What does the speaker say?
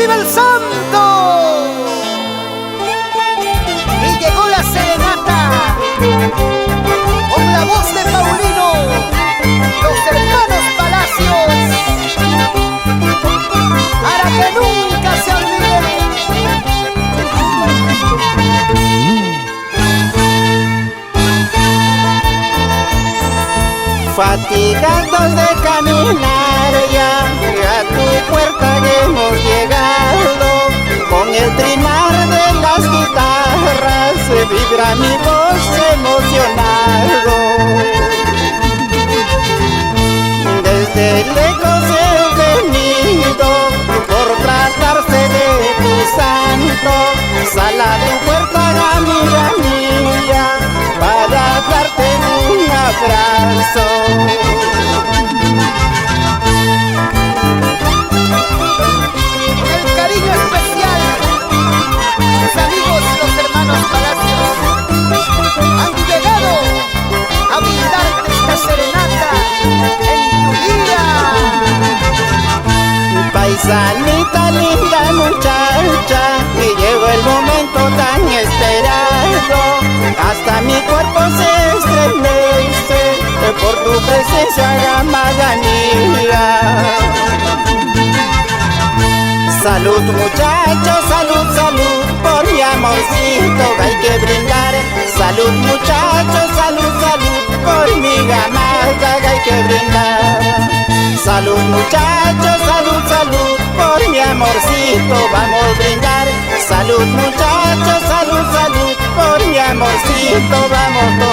¡Viva el santo! Y llegó la serenata con la voz de Paulino, los hermanos Palacios, para que nunca se olviden. Fatigados de caminar ya, a tu puerta hemos llegado. Con el trinar de las guitarras vibra mi voz emocionado. Desde lejos he venido por tratarse de tu santo. Sal a tu puerta, amiga mía, para darte un abrazo. El cariño especial, mis amigos los hermanos Palacios han llegado a brindarte esta serenata en tu día. Paisanita linda muchacha, que llegó el momento tan esperado. Hasta mi cuerpo se estremece por tu presencia, amada mía. Salud muchachos, salud, salud, por mi amorcito hay que brindar. Salud muchachos, salud, salud, por mi gamada hay que brindar. Salud muchachos, salud, salud, por mi amorcito vamos a brindar. Salud muchachos, salud, salud, por mi amorcito vamos a